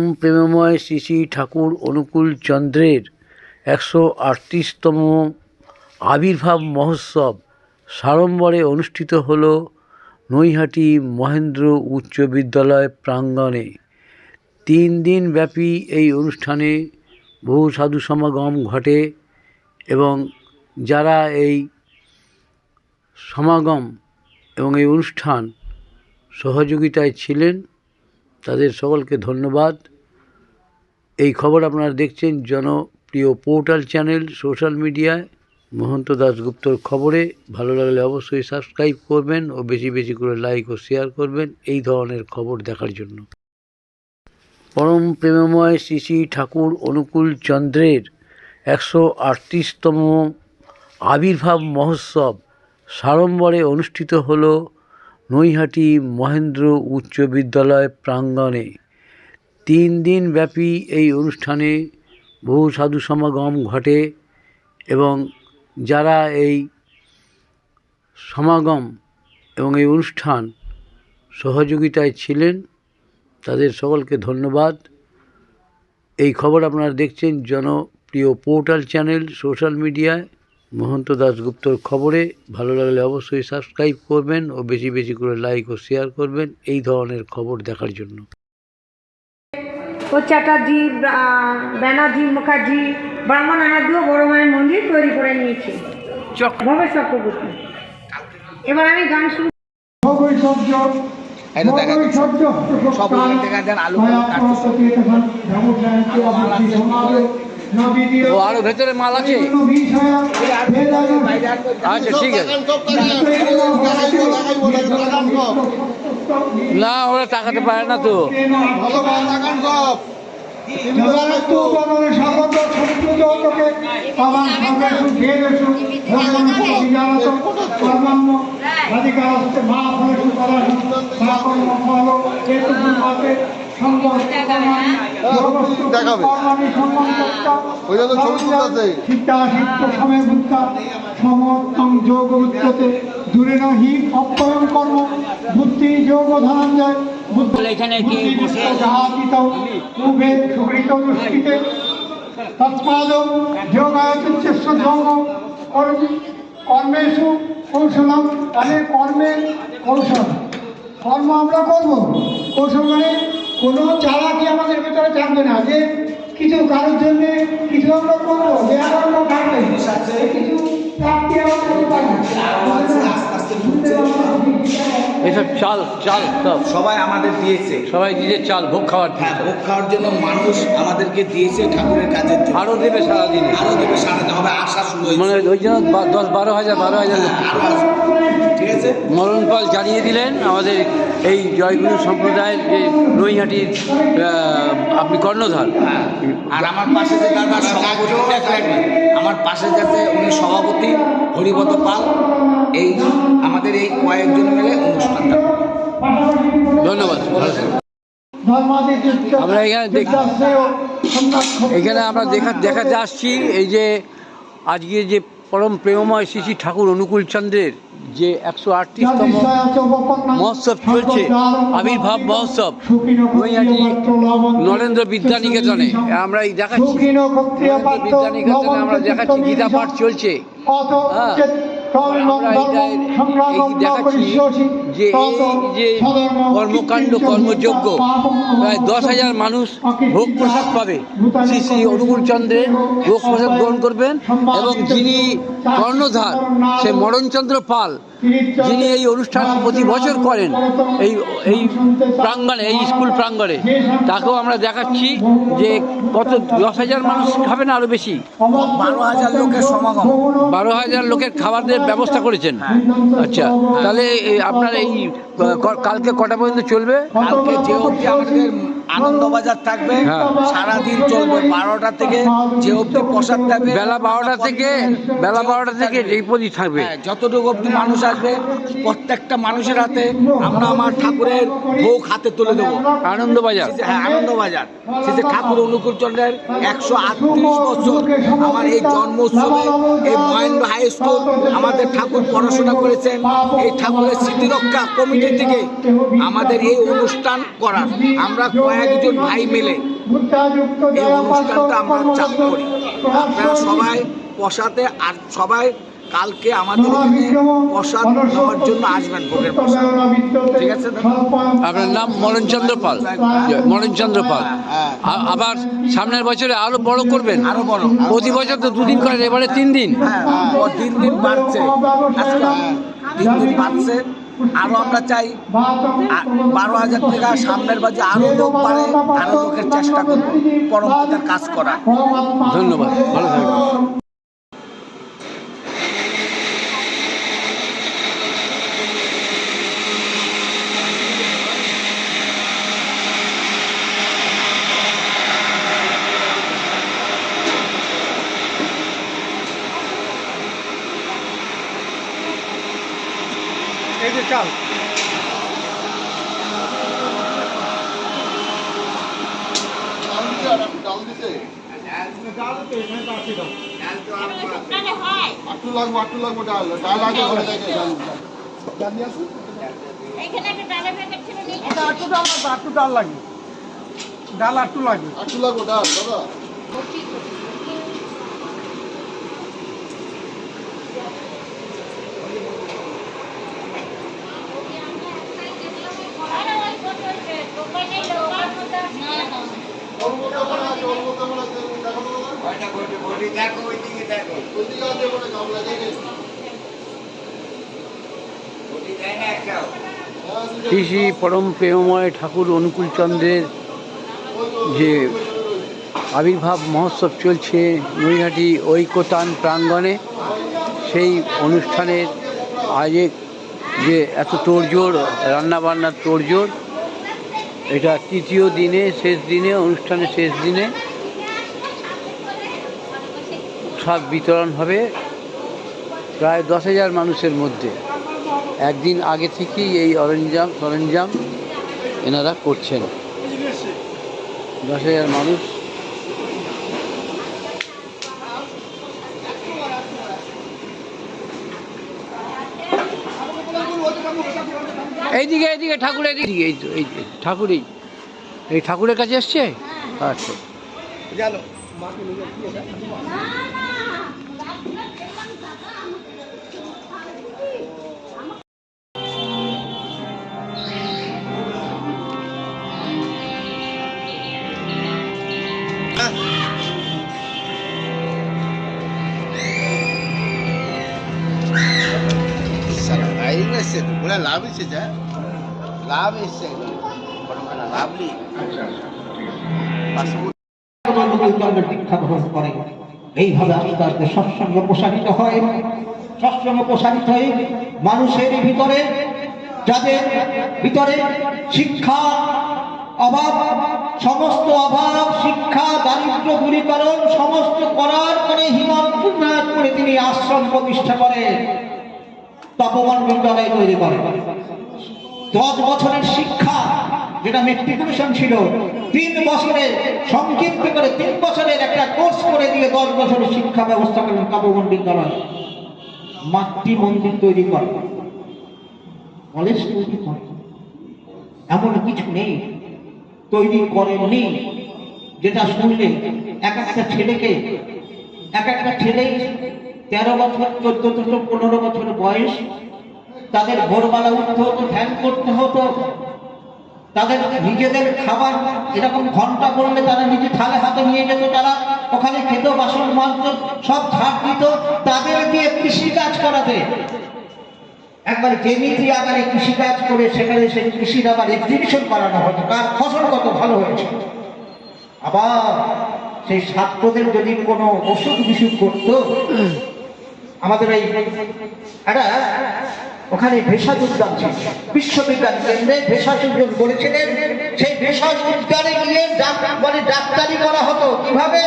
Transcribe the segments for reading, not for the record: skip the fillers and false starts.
পরম প্রেমময় শ্রী শ্রী ঠাকুর অনুকূল চন্দ্রের 138তম আবির্ভাব মহোৎসব সাড়ম্বরে অনুষ্ঠিত হল নৈহাটি মহেন্দ্র উচ্চ বিদ্যালয় প্রাঙ্গণে। 3 দিনব্যাপী এই অনুষ্ঠানে বহু সাধু সমাগম ঘটে এবং যারা এই সমাগম এবং এই অনুষ্ঠান সহযোগিতায় ছিলেন তাদের সকলকে ধন্যবাদ। এই খবর আপনারা দেখছেন জনপ্রিয় পোর্টাল চ্যানেল সোশ্যাল মিডিয়ায় মহন্ত দাশগুপ্তর খবরে। ভালো লাগলে অবশ্যই সাবস্ক্রাইব করবেন ও বেশি বেশি করে লাইক ও শেয়ার করবেন এই ধরনের খবর দেখার জন্য। পরম প্রেমময় শ্রী শ্রী ঠাকুর অনুকূল চন্দ্রের 138তম আবির্ভাব মহোৎসব সাড়ম্বরে অনুষ্ঠিত হল নৈহাটি মহেন্দ্র উচ্চ বিদ্যালয় প্রাঙ্গণে। 3 দিনব্যাপী এই অনুষ্ঠানে বহু সাধু সমাগম ঘটে এবং যারা এই সমাগম এবং এই অনুষ্ঠান সহযোগিতায় ছিলেন তাদের সকলকে ধন্যবাদ। এই খবর আপনারা দেখছেন জনপ্রিয় পোর্টাল চ্যানেল সোশ্যাল মিডিয়ায় মহন্ত দাশগুপ্তর খবরে। ভালো লাগলে অবশ্যই সাবস্ক্রাইব করবেন ও বেশি বেশি করে লাইক ও শেয়ার করবেন এই ধরনের খবর দেখার জন্য। ও চ্যাটার্জি, ব্যানার্জি, মুখার্জি, ব্রাহ্মণ আনাদিও বড় মায়ের মন্দির তৈরি করে নিয়েছে ভবেশ চক্রবর্তী। এবার আমি গান শুরু। আরো ভেতরে মাল আছে। আচ্ছা ঠিক আছে, না ওরা টাকাতে পারে না তো। দূরে নহি অপ্যয়ন কর্ম বুদ্ধি যোগ ধনঞ্জয় বুদ্ধ এখানে কি যাহাতীত উভে সুকৃত দুষ্কৃতে তৎপাদ যোগায়তেশ্ব যোগ কর্মেষু কৌশলম। তাহলে কর্মের কৌশল, কর্ম আমরা করবো। কৌশল মানে কোনো চালাকি আমাদের ভিতরে থাকবে না, যে কিছু কারোর জন্য কিছু আমরা করবো, যে আমরা থাকবে কিছু প্রাপ্তি আমাদের পাবো। এসব চাল চাল সবাই আমাদের দিয়েছে, সবাই দিয়েছে চাল ভোগ খাওয়ার। হ্যাঁ, ভোগ খাওয়ার জন্য মানুষ আমাদেরকে দিয়েছে ঠাকুরের কাজের জন্য। আরও দেবে সারাদিন, আরও দেবে সারাদিন, হবে আশা শুরু হয়েছে। মানে ওই জন্য 10-12 হাজার ঠিক আছে। মরণ পাল জানিয়ে দিলেন আমাদের এই জয়গুরু সম্প্রদায়ের যে নৈহাটির আপনি কর্ণধার। হ্যাঁ, আর আমার পাশে যে দাদা সভাপতি, আমার পাশে যাতে উনি সভাপতি হরিপদ পাল, এই আমাদের এই কয়েকজন মিলে অনুষ্ঠানটা। ধন্যবাদ। আমরা এখানে আমরা দেখাতে আসছি এই যে আজকে যে পরম প্রেমময় শ্রী শ্রী ঠাকুর অনুকূল চন্দ্রের যে 138তম মহোৎসব চলছে, আবির্ভাব মহোৎসব নৈহাটি নরেন্দ্র বিদ্যানিকেতনে। আমরা এই দেখাচ্ছি বিদ্যানিকেতনে, আমরা দেখাচ্ছি গীতা পাঠ চলছে। হ্যাঁ, আমরা দেখাচ্ছি যে এই যে কর্মকাণ্ড কর্মযজ্ঞ প্রায় 10,000 মানুষ ভোগ প্রসাদ পাবে। শ্রী শ্রী অনুকূল চন্দ্রের ভোগ প্রসাদ গ্রহণ করবেন এবং যিনি কর্ণধার সে মরণচন্দ্র পাল, যিনি এই অনুষ্ঠান প্রতি বছর করেন এই প্রাঙ্গণে, এই স্কুল প্রাঙ্গণে, তাকেও আমরা দেখাচ্ছি যে কত 10,000 মানুষ খাবে না আরও বেশি। 12,000 লোকের সমাগম, 12,000 লোকের খাবারের ব্যবস্থা করেছেন। আচ্ছা, তাহলে আপনার এই কালকে কটা পর্যন্ত চলবে? কালকে যে অবধি আমাদের আনন্দবাজার থাকবে, সারাদিন চলবে। 12টা থেকে যে অবধি প্রসাদ থাকবে, বেলা 12টা থেকে এই পর্যন্ত থাকবে। যতটুকু অবধি মানুষ আসবে প্রত্যেকটা মানুষের হাতে আমরা আমার ঠাকুরের ভোগ হাতে তুলে দেবো। আনন্দবাজার, হ্যাঁ, আনন্দবাজার। সে যে ঠাকুর অনুকূল চন্দ্রের 138 বছর আমার এই জন্ম উৎসবে এই মহেন্দ্র হাই স্কুল আমাদের ঠাকুর পড়াশোনা করেছেন। এই ঠাকুরের স্মৃতিরক্ষা কমিটি থেকে আমাদের এই অনুষ্ঠান করার আমরা কয়েকজন ভাই মিলে বুদ্ধাযুক্ত এই অনুষ্ঠানটা আমরা চালু করি। আপনারা সবাই প্রসাদে আর সবাই কালকে আমাদের এখানে প্রসাদ নেওয়ার জন্য আসবেন, ভোগের প্রসাদ। ঠিক আছে দাদা? আপনার নাম মরণচন্দ্র পাল। মরণচন্দ্র পাল। আবার সামনের বছরে আরো বড় করবেন? আরো বড়। প্রতি বছর তো 2 দিন করেন, এবারে 3 দিন। হ্যাঁ, ও দিন দিন বাড়ছে, আজকে দিন দিন বাড়ছে। আরো আমরা চাই 12,000 টাকা সামনের বাজে আরো লোক বাড়ে, আরো লোকের চেষ্টা করবো পরম পিতার কাজ করা। ধন্যবাদ, ভালো থাকবেন। এই যে চাল ডাল লাগবে, ডাল আটটু লাগবে। শ্রী শ্রী পরম প্রেমময় ঠাকুর অনুকূলচন্দ্রের যে আবির্ভাব মহোৎসব চলছে নৈহাটি ঐকতান প্রাঙ্গণে, সেই অনুষ্ঠানের আজকে যে এত তোড়জোড়, রান্নাবান্নার তোড়জোড়, এটা 3য় দিনে, শেষ দিনে, অনুষ্ঠানের শেষ দিনে প্রসাদ বিতরণ হবে প্রায় 10,000 মানুষের মধ্যে। একদিন আগে থেকেই এই সরঞ্জাম এনারা করছেন। 10,000 মানুষ। এইদিকে এইদিকে ঠাকুর, এইদিকে, এই তো এই ঠাকুরই, এই ঠাকুরের কাছে এসছে। আচ্ছা, লাভ এসেছে, লাভ এসছে, লাভলি দীক্ষা গ্রহণ করে। এইভাবে আস্তে আস্তে সৎসঙ্গ প্রসারিত হয়। সৎসঙ্গ প্রসারিত হয়ে মানুষের ভিতরে, যাদের ভিতরে শিক্ষা অভাব, সমস্ত অভাব, শিক্ষা, দারিদ্র দূরীকরণ সমস্ত করার পরে হিমন্ত উন্নয়ন করে তিনি আশ্রম প্রতিষ্ঠা করে, তপবন বিদ্যালয় তৈরি করে। 10 বছরের শিক্ষা, যেটা মেট্রিকুলেশন ছিল, 3 বছরে সংক্ষিপ্ত করে 3 বছরের একটা কোর্স করে দিয়ে 10 বছরের শিক্ষা ব্যবস্থা করেন তপবন বিদ্যালয়। মাতৃ মন্দির তৈরি করে, কলেজ তৈরি করে, এমন কিছু নেই তৈরি করেননি যেটা শুনলে এক একটা ছেলেকে, এক একটা ছেলে 13 বছর, 14 থেকে 15 বছর বয়স, তাদের ভোরবেলা উঠতে হতো, ধ্যান করতে হতো, তাদের নিজেদের খাবার এরকম ঘন্টা পড়লে তারা নিজে থালে হাতে নিয়ে যেত, তারা ওখানে খেত, বাসন মাজত, সব ঝাড় দিত, তাদের দিয়ে কৃষিকাজ করাতে। একবার জেমিতি আকারে কৃষিকাজ করে সেখানে সেই কৃষির আবার এক্সিবিশন করানো হতো, কার ফসল কত ভালো হয়েছে। আবার সেই ছাত্রদের যদি কোনো অসুখ বিসুখ করতো, আমাদের এই একটা ওখানে ভেষজ উদ্যান ছিল, বিশ্ববিদ্যালয় কেন্দ্রে ভেষজ উদ্যান করেছিলেন। সেই ভেষজ উদ্যানে গিয়ে মানে ডাক্তারি করা হতো। কিভাবে?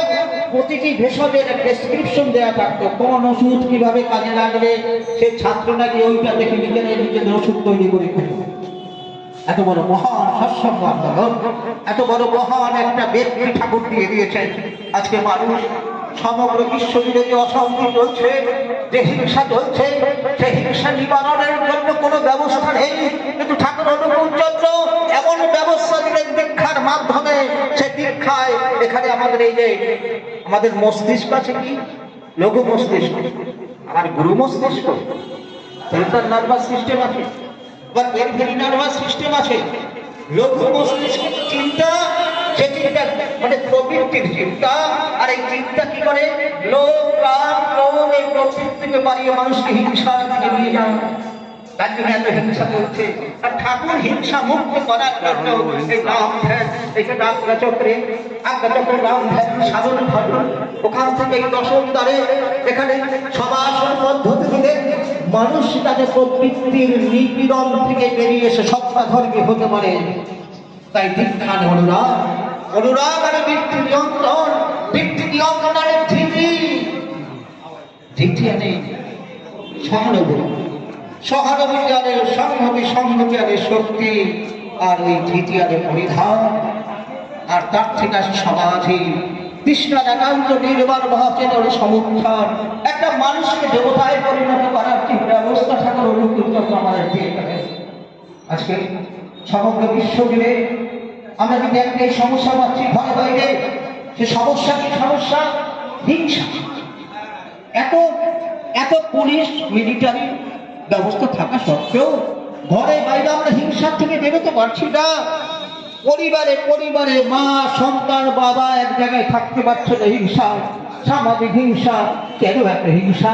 প্রতিটি ভেষজের প্রেসক্রিপশন দেওয়া থাকতো, কোন ওষুধ কিভাবে কাজে লাগলে সেই ছাত্র নাকি ওইটা দেখে নিজেদের ওষুধ তৈরি করে খেত। এত বড় মহান সৎসঙ্গ আন্দোলন, এত বড় মহান একটা ব্যক্তি ঠাকুর দিয়ে দিয়েছেন। আজকে মানুষ সমগ্র বিশ্ব জুড়ে যে অশান্তি চলছে, যে হিংসা চলছে, সেই হিংসা নিবারণের জন্য কোনো ব্যবস্থা নেই, কিন্তু ঠাকুর অনুকূলচন্দ্র এমন ব্যবস্থা দিলেন দীক্ষার মাধ্যমে। সে দীক্ষায় এখানে আমাদের এই যে আমাদের মস্তিষ্ক আছে কি, লঘু মস্তিষ্ক আর গুরু মস্তিষ্ক, সেন্ট্রাল নার্ভাস সিস্টেম আছে, আবার পেরিফেরাল নার্ভাস সিস্টেম আছে। লঘু মস্তিষ্কের চিন্তা, সে চিন্তা মানে প্রবৃত্তির চিন্তা, আর এই চিন্তা কি করে লোভ রাগ ক্রোধ এই প্রবৃত্তিকে বাড়িয়ে মানুষকে হিংসার দিকে নিয়ে যায়। তার জন্য এত হিংসা করছে। আর ঠাকুর হিংসা মুক্ত করার জন্য এই নাম ধ্যান, এই যে আজ্ঞাচক্রে আজ্ঞাচক্র নাম ধ্যান সাধন ঘটন, ওখান থেকে এই দশম দ্বারে এখানে সমাসন পদ্ধতি দিলে মানুষ তাদের প্রবৃত্তির নিপীড়ন থেকে বেরিয়ে এসে সত্তাধর্মী হতে পারে। তাই দীক্ষার অনুরাগ, অনুরাগ আর বৃত্তি নিয়ন্ত্রণ, বৃত্তি নিয়ন্ত্রণ আর ধীতি, ধীতি আনে সহানুভূতি, সহানুভূতি আনে সংহতি, সংহতি আনে শক্তি, আর ওই ধীতি আনে পরিধান, আর তার থেকে আসে সমাধি, কৃষ্ণার একান্ত নির্বাণ মহাচেতন সমুত্থান। একটা মানুষকে দেবতায় পরিণত করার যে ব্যবস্থা ঠাকুর অনুকূলচন্দ্র আমাদের দিয়ে গেলেন। আজকে সমগ্র বিশ্ব জুড়ে আমরা যদি একটাই সমস্যা পাচ্ছি ঘরে বাইরে, সে সমস্যা কি সমস্যা? হিংসা। এত এত পুলিশ মিলিটারি ব্যবস্থা থাকা সত্ত্বেও ঘরে বাইরে আমরা হিংসার থেকে বেরোতে পারছি না। পরিবারে পরিবারে মা সন্তান বাবা এক জায়গায় থাকতে পারছে না, হিংসা, সামাজিক হিংসা। কেন একটা হিংসা?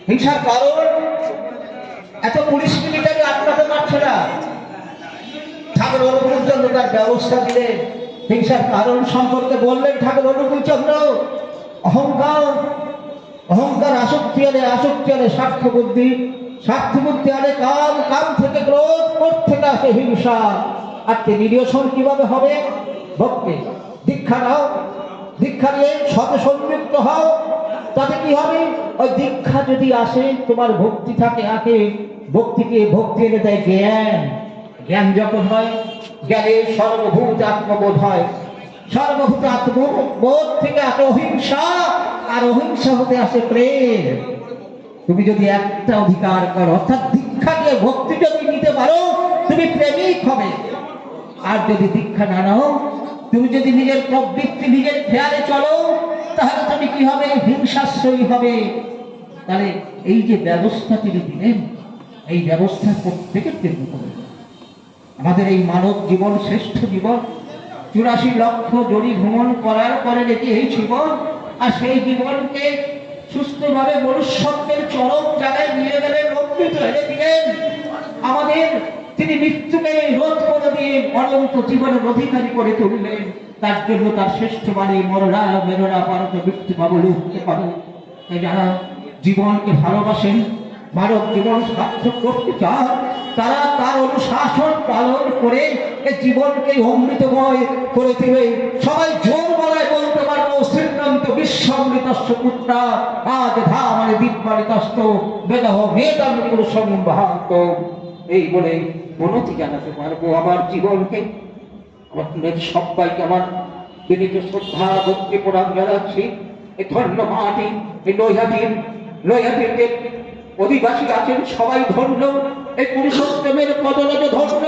হিংসার কারণ এত পুলিশ মিলিটারি আটকাতে পারছে না। ঠাকুর অনুকূলচন্দ্র তার ব্যবস্থা দিলেন। হিংসার কারণ সম্পর্কে বললেন ঠাকুর অনুকূলচন্দ্র, অহংকার, অহংকার আসক্তি আনে, আসক্তি আনে স্বার্থ বুদ্ধি, স্বার্থ বুদ্ধি আনে কাম, কাম থেকে ক্রোধ, ক্রোধ থেকে আসে হিংসা। আর নিরসন কিভাবে হবে? ভক্তি। দীক্ষা নাও, দীক্ষা নিয়ে সাথে সংযুক্ত হও, তাতে কি হবে? ওই দীক্ষা যদি আসে, তোমার ভক্তি থাকে, আগে ভক্তিকে ভক্তি এনে দেয় জ্ঞান। জ্ঞান যখন হয়, জ্ঞানে সর্বভূত আত্মবোধ হয়, সর্বভূত আত্মবোধ থেকে আসে অহিংসা, আর অহিংসা হতে আসে প্রেম। তুমি যদি একটা অধিকার করো, অর্থাৎ দীক্ষা দিয়ে ভক্তি যদি নিতে পারো, তুমি প্রেমিক হবে। আর যদি দীক্ষা না নাও, তুমি যদি নিজের প্রবৃত্তি নিজের খেয়ালে চলো, তাহলে তুমি কি হবে? হিংসাশ্রয়ী হবে। তাহলে এই যে ব্যবস্থা তিনি দিলেন, এই ব্যবস্থা প্রত্যেকের জন্য হবে। আমাদের এই মানব জীবন শ্রেষ্ঠ জীবন, 84 লক্ষ জড়ি ভ্রমণ করার পরে দেখি এই জীবন, আর সেই জীবনকে সুস্থভাবে মনুষ্যত্বের চরম জায়গায় নিয়ে গেলেন, অমৃত এনে দিলেন আমাদের। তিনি মৃত্যুকে রোধ করে দিয়ে অনন্ত জীবনের অধিকারী করে তুললেন। তার জন্য তার শ্রেষ্ঠ বাণী মররা মেরোরা পারত মৃত্যু পাবো লুকতে পারো। তাই যারা জীবনকে ভালোবাসেন, মানব জীবন সার্থক করতে চান, তারা তার অনুশাসন পালন করে এই জীবনকে অমৃতময় করে দিবে। সবাই জোর গলায় বলতে পারবো, শ্রীমন্ত বিশ্বমৃতস্য পুত্রা আজ ধামানে দিব্যানিতস্ত বেদহ মেদান পুরুষং ভান্ত। এই বলে মনতি জানাতে পারবো আমার জীবনকে। আপনাদের সবাইকে আমার বিনীত শ্রদ্ধা ভক্তি প্রণাম জানাচ্ছি। এই ধন্য মাটি, এই নৈহাটির যে অধিবাসী আছেন সবাই ধন্য, এই পুরুষোত্তমের পদলজে ধন্য।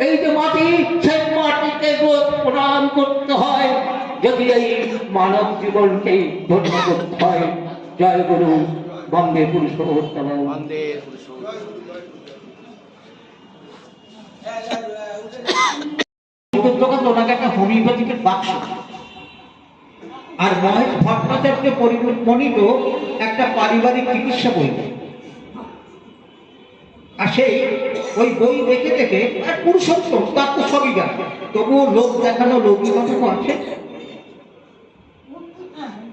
এই যে মাটি, সেই মাটিকে প্রণাম করতে হয় যদি এই মানব জীবনকে ধন্য করতে হয়। জয় গুরু, বন্দে পুরুষোত্তম। বন্দে পুরুষোত্তম। ওনাকে একটা হোমিওপ্যাথিকের বাক্স আর মহেশ ভট্টাচার্য পরিমণিত একটা পারিবারিক চিকিৎসা বই, আর সেই ওই বই দেখে দেখে আর পুরুষোত্তম তার তো সবই জানে, তবুও লোক দেখানো লৌকিকতা আছে।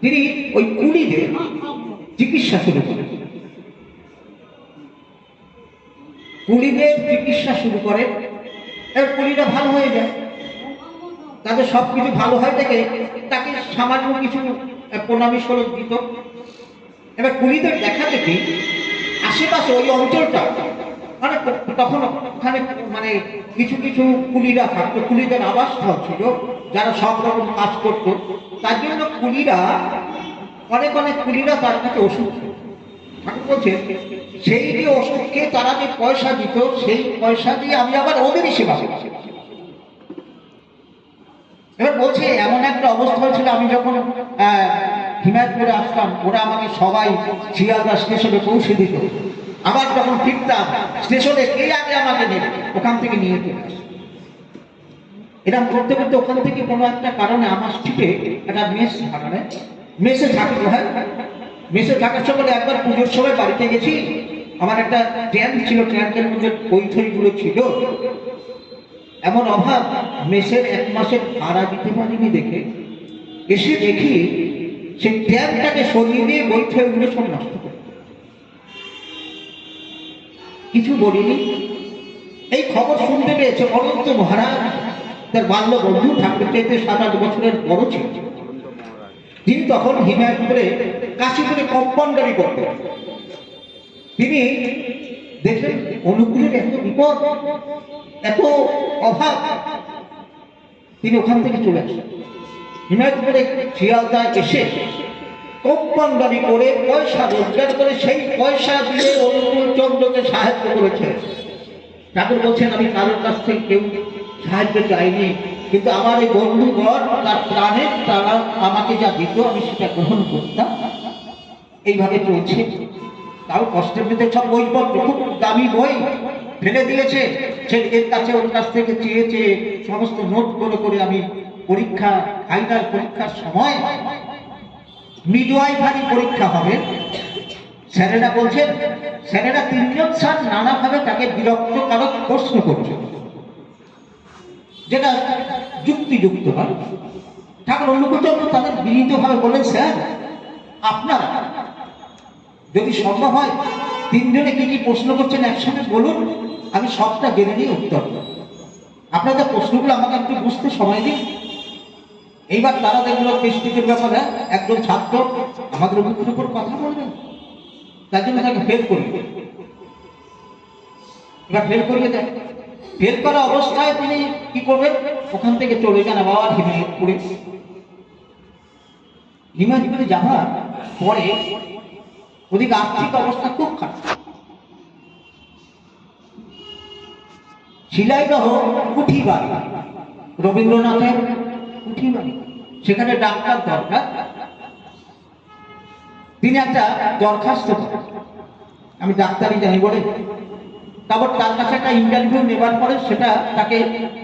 তিনি ওই কুলিদের চিকিৎসা শুরু করেন, কুলিদের চিকিৎসা শুরু করেন। এবার কুলিরা ভালো হয়ে যায়, তাদের সবকিছু ভালো হয় থেকে তাকে সামান্য কিছু প্রণামী স্বরূপ দিত। এবার কুলিদের দেখা দেখি আশেপাশে ওই অঞ্চলটা মানে তখন ওখানে মানে কিছু কিছু কুলিরা থাকতো, কুলিদের আবাসস্থল ছিল যারা সব রকম কাজ করতো। তার জন্য কুলিরা অনেক কুলিরা তার কাছে ওষুধ ঠাকুর বলছে সেই যে ওষুধকে তারা যে পয়সা দিত, সেই পয়সা দিয়ে আমি আবার ওদেরই সেবা করছি। এবার বলছে এমন একটা অবস্থা হয়েছিল, আমি যখন হিমায়তপুরে আসতাম, ওরা আমাকে সবাই শিয়ালদা স্টেশনে পৌঁছে দিত। আবার যখন ফিরতাম স্টেশনে কে আগে আমাকে নেবে, ওখান থেকে নিয়ে চলে আসে। এরকম করতে করতে ওখান থেকে কোনো একটা কারণে আমার স্ট্রিটে একটা মেসে থাকতে হয়। মেসে থাকার সময় একবার পুজোর সময় বাড়িতে গেছি, আমার একটা ট্রেন ছিল, ট্রেনের মধ্যে বই ছিল। এমন অভাব, মেসের 1 মাসের ভাড়া দিতে পারিনি দেখে এসে দেখি সেই ট্যাবটাকে সরিয়ে দিয়ে বইগুলো সব নষ্ট করে। কিছু বলিনি। এই খবর শুনতে পেয়েছে অনন্ত মহারাজ, তার বাল্য বন্ধু, ঠাকুর চাইতে 7-8 বছরের বড় ছিল। তিনি তখন হিমায়তপুরে কাশীপুরে কম্পাউন্ডারি করতেন। তিনি দেখলেন অনুকূলের এত বিপদ, এত অভাব, তিনি ওখান থেকে চলে আসেন। হিমায়তপুরে শিয়ালদায় এসে কম্পাউন্ডারি করে পয়সা রোজগার করে সেই পয়সা দিয়ে অনুকূল চন্দ্রকে সাহায্য করেছে। ঠাকুর বলছেন আমি কারোর কাছ থেকে কেউ সাহায্য চাইনি, কিন্তু আমার এই বন্ধুগণ তার প্রাণের তারা আমাকে যা দিত আমি সেটা গ্রহণ করতাম। এইভাবে চলছে। তাও কষ্টের মধ্যে সব বইপত্র, খুব দামি বই ফেলে দিয়েছে। সে এর কাছে ওর কাছ থেকে চেয়ে চেয়ে সমস্ত নোট করে আমি পরীক্ষা, ফাইনাল পরীক্ষার সময় মিডওয়াইফারি পরীক্ষা হবে। স্যারেরা বলছেন, স্যারেরা 3 জন স্যার নানাভাবে তাকে বিরক্তকারক প্রশ্ন করছে, যেটা যুক্তিযুক্ত নয়। ঠাকুর অনুকূলচন্দ্র তাদের বিনীতভাবে বলেন, স্যার আপনারা যদি সম্ভব হয় 3 জনে কি কি প্রশ্ন করছেন একসঙ্গে বলুন, আমি সবটা জেনে নিয়ে উত্তর দেব। আপনাদের প্রশ্নগুলো আমাকে একটু বুঝতে সময় দিন। এইবার তারা দেখলো টেস্টিকের ব্যাপারে একজন ছাত্র আমাদের মুখের উপর কথা বলবেন, তার জন্য তাকে ফেল করবে। এবার ফেল করিয়ে দেয়। ফেল করা অবস্থায় তিনি কি করবেন, ওখান থেকে চলে যান আবার হিমায়তপুরে। হিমায়তপুরে যাওয়ার পরে ওদিকে আর্থিক অবস্থা খুব খারাপ। শিলাইদহ কুঠি বাড়ি, রবীন্দ্রনাথের কুঠি বাড়ি, সেখানে ডাক্তার দরকার। তিনি একটা দরখাস্ত করেন, আমি ডাক্তারি জানি বলে। তারপর তার কাছে একটা ইন্টারভিউ নেবার পরে সেটা তাকে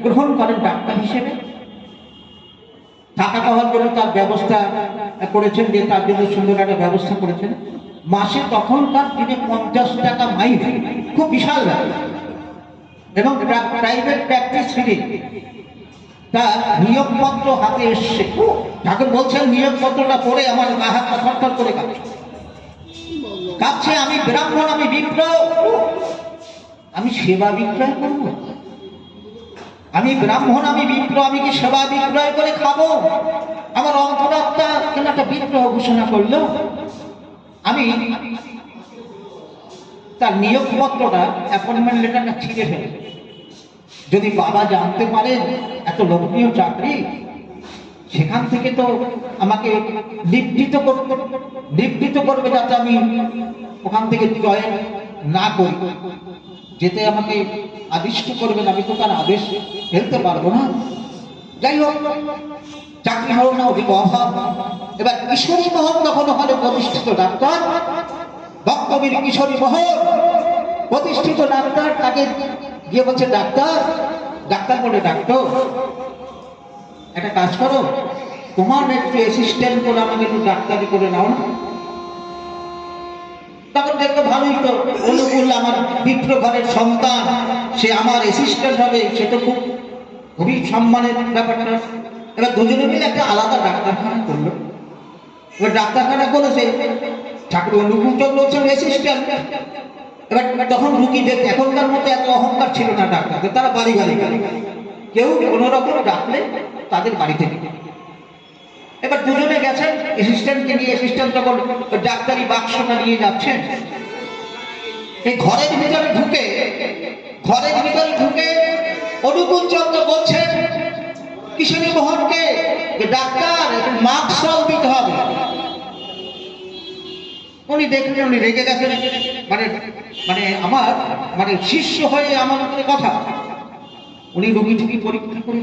গ্রহণ করেন ডাক্তার হিসেবে। থাকা খাওয়ার জন্য তার ব্যবস্থা করেছেন, যে তার জন্য সুন্দর একটা ব্যবস্থা করেছেন। মাসে তখনকার দিনে 50 টাকা মাইনে, খুব বিশাল ব্যাপার। এবং প্রাইভেট প্র্যাকটিস ফ্রি। তার নিয়োগপত্র হাতে এসছে। ঠাকুর বলছেন নিয়োগপত্রটা পড়ে আমার গা হাত থরথর করে কাঁপছে। আমি ব্রাহ্মণ, আমি বিপ্লব, আমি সেবা বিক্রয় করবো? আমি ব্রাহ্মণ, আমি বিপ্লব, আমি কি সেবা বিক্রয় করে খাবো? আমার অন্তরাত্মা কেন একটা বিপ্লব ঘোষণা করলো? আমি তার নিয়োগপত্রটা, অ্যাপয়েন্টমেন্ট লেটারটা ছিঁড়ে ফেলে, যদি বাবা জানতে পারে এত লোভনীয় চাকরি, সেখান থেকে তো আমাকে নিবৃত্ত করবে, যাতে আমি ওখান থেকে জয়েন না করি, যেতে আমাকে আদিষ্ট করবেন, আমি তো তার আদেশ ফেলতে পারবো না। যাই হোক, চাকরি হলো না, অধিক অভাব। এবার কিশোরী মহল তখন ওখানে প্রতিষ্ঠিত ডাক্তার, বক্তবীর কিশোরী মহল প্রতিষ্ঠিত ডাক্তার, তাকে গিয়ে বলছে ডাক্তার বলে, ডাক্তার একটা কাজ করো, তোমার একটু অ্যাসিস্ট্যান্ট করে আমাকে একটু ডাক্তারি করে নাও না। তখন দেখতে ভালোই তো, অনুকূল আমার বিপ্র ঘরের সন্তান, সে আমার অ্যাসিস্ট্যান্ট হবে, সে তো খুবই সম্মানের ব্যাপারটা। এবার দুজনে মিলে একটা আলাদা ডাক্তারখানা করলো। এবার ডাক্তারখানা করেছে, ঠাকুর অনুকূল চন্দ্র হচ্ছেন অ্যাসিস্ট্যান্ট। এবার তখন রুগী দেখতে এখনকার মতো এত অহংকার ছিল না ডাক্তারদের, তারা বাড়ি কেউ কোনো রকম ডাকলে তাদের বাড়িতে নিয়ে। এবার দুজনে গেছেন অ্যাসিস্ট্যান্টকে নিয়ে, অ্যাসিস্ট্যান্ট যখন ডাক্তারি বাক্সটা নিয়ে যাচ্ছেন, এই ঘরের ভিতরে ঢুকে অনুকূল চন্দ্র বলছেন কিশোরী মোহনকে, ডাক্তার মাস্ক দিতে হবে। উনি দেখলেন, উনি রেগে গেছেন, মানে মানে আমার মানে শিষ্য হয়ে আমার উপরে কথা। উনি রোগীটিকে পরীক্ষা করে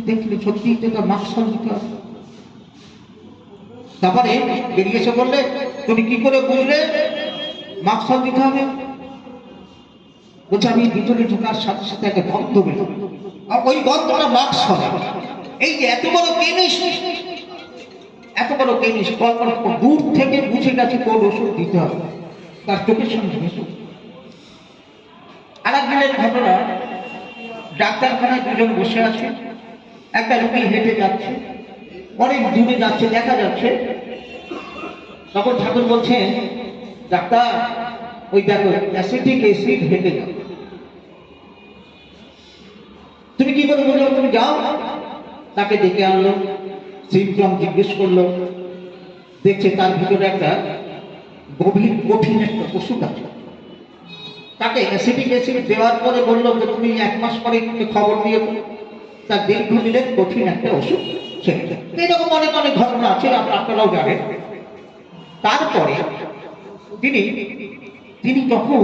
দেখলে সত্যিই তো তার মাস্ক দিতে হবে। তারপরে বেরিয়ে এসে বললে, তুমি কি করে বুঝলে মাস্ক দিতে হবে? বলছে, আমি ভিতরে ঢোকার সাথে সাথে একটা গন্ধ বেরো, আর ওই গন্ধটা মাস্ক হবে। এই যে এত বড় কেমিস্ট, এত বড় কেমিস্ট দূর থেকে বুঝে গেছে কোন ওষুধ দিতে হবে, তার চোখের সামনে মিশু। আর একদিনের ঘটনা, ডাক্তারখানায় দুজন বসে আছে, একটা রোগী হেঁটে যাচ্ছে, অনেক দূরে যাচ্ছে, দেখা যাচ্ছে। তখন ঠাকুর বলছেন, ডাক্তার ওই দেখো অ্যাসিটিক অ্যাসিড হেঁটে যাও। তুমি কি করে বললো? তুমি যাও। তাকে ডেকে আনলো, সিমটম জিজ্ঞেস করলো, দেখছে তার ভিতরে একটা গভীর কঠিন একটা ওষুধ আছে। তাকে অ্যাসিটিক অ্যাসিড দেওয়ার পরে বললো যে তুমি 1 মাস পরে একটু খবর দিয়ে তার দীর্ঘদিনের কঠিন একটা ওষুধ। এরকম অনেক অনেক ঘটনা আছে, আপনারাও জানেন। তারপরে তিনি যখন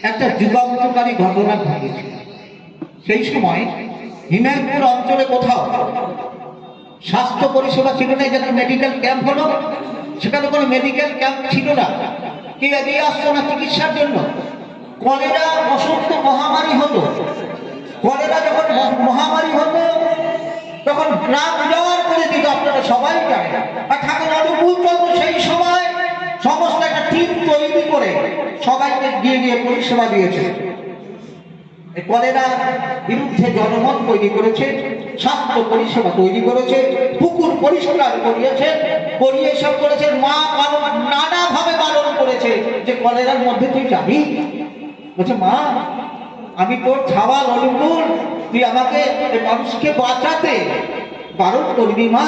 একটা যুগান্তকারী ঘটনা ঘটেছে, সেই সময় হিমায়তপুর অঞ্চলে কোথাও স্বাস্থ্য পরিষেবা ছিল না। যেখানে মেডিকেল ক্যাম্প হলো, সেখানে কোনো মেডিকেল ক্যাম্প ছিল না, কেউ এগিয়ে আসতো না চিকিৎসার জন্য। কলেরা বসন্ত মহামারী হতো, কলেরা যখন মহামারী হতো তখন গ্রাম যাওয়ার করে দিত, আপনারা সবাই জানেন। আর ঠাকুর অনুকূল চন্দ্র সেই সময় সমস্ত একটা টিম তৈরি করে সবাইকে গিয়ে পরিষেবা দিয়েছে। কলেরা বিরুদ্ধে জনমত তৈরি করেছে, স্বাস্থ্য পরিষেবা তৈরি করেছে, পুকুর পরিষ্কার করিয়েছে, করিয়ে সব করেছেন। মা নানা ভাবে বারণ করেছে যে কলেরার মধ্যে তুই যাবি। বলছে, মা আমি তোর ছাওয়াল অনুকূল, তুই আমাকে মানুষকে বাঁচাতে বারণ করবি মা।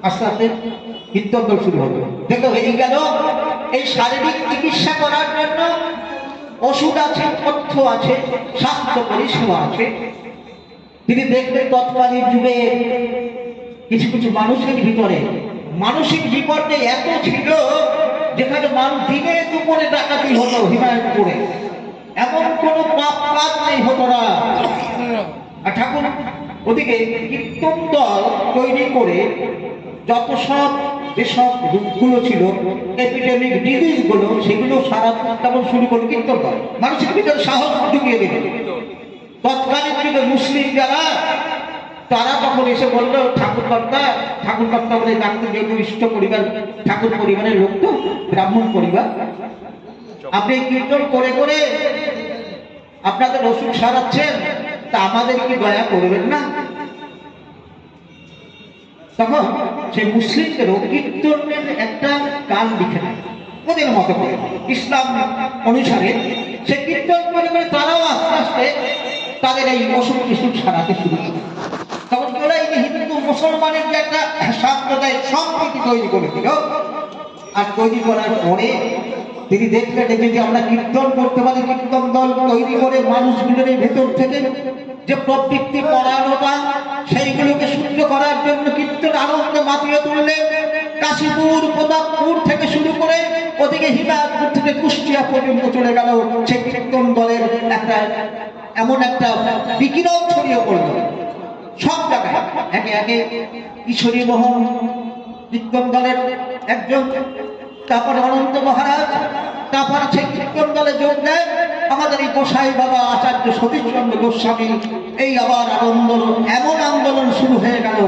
আস্তে আস্তে কীর্তন শুরু হবে। দেখো হয়ে গেল, এই শারীরিক চিকিৎসা করার জন্য ওষুধ আছে, তথ্য আছে, স্বাস্থ্য পরিষেবা আছে। তিনি দেখবেন তৎকালীন যুগে কিছু কিছু মানুষের ভিতরে মানসিক বিপর্যয় এত ছিল, যেখানে মানুষ দিনে দুপুরে ডাকাতি হতো হিমায়তপুরে, এমন কোন পাপ কাজ নেই হতো না। আর ঠাকুর ওদিকে কীর্তন দল তৈরি করে যত সব যেসব রোগগুলো ছিল, এপিডেমিক ডিজিজ গুলো, সেগুলো সারা তেমন শুরু করে কীর্তন দল মানুষের ভিতরে সাহস ঢুকিয়ে দেবে। তৎকালীন যুগে মুসলিম যারা, তারা তখন এসে বললো, ঠাকুরকর্তা বলে ডাক্তার, যেহেতু ইষ্ট পরিবার, ঠাকুর পরিবারের লোক তো, ব্রাহ্মণ পরিবার, আপনি কীর্তন করে করে আপনাদের ওষুধ সারাচ্ছেন, তা আমাদের কি দয়া করবেন না? তখন সেই মুসলিমদেরও কীর্তনের একটা কাল লিখে নেয় ওদের মতো করে, ইসলাম অনুসারে। সে কীর্তন করে করে তারাও আস্তে আস্তে তাদের এই অসুখ বিসুখ সারাতে শুরু করে। তখন ওরা এই হিন্দু মুসলমানের যে একটা সাম্প্রদায়িক সম্প্রীতি তৈরি করেছিল, আর তৈরি করার পরে তিনি দেখলেন যে আমরা কীর্তন করতে পারি, কীর্তন দল তৈরি করে মানুষগুলোর ভেতর থেকে যে প্রবৃত্তি পরায়ণতা, সেইগুলোকে শুদ্ধ করার জন্য কীর্তন আনন্দে মাতিয়ে তুললেন। কাশীপুর, প্রতাপপুর থেকে শুরু করে ওদিকে হিমায়তপুর থেকে কুষ্টিয়া পর্যন্ত চলে গেল। সেই কীর্তন দলের একটা এমন একটা বিকিরণ ছড়িয়ে পড়ল সব জায়গায়। একে একে কিশোরী মোহন কীর্তন দলের একজন, তারপর অনন্ত মহারাজ, তারপর সেই কীর্তন দলে যোগ দেয় আমাদের এই গোসাই বাবা আচার্য সতীশচন্দ্র গোস্বামী। এই আবার আন্দোলন, এমন আন্দোলন শুরু হয়ে গেল।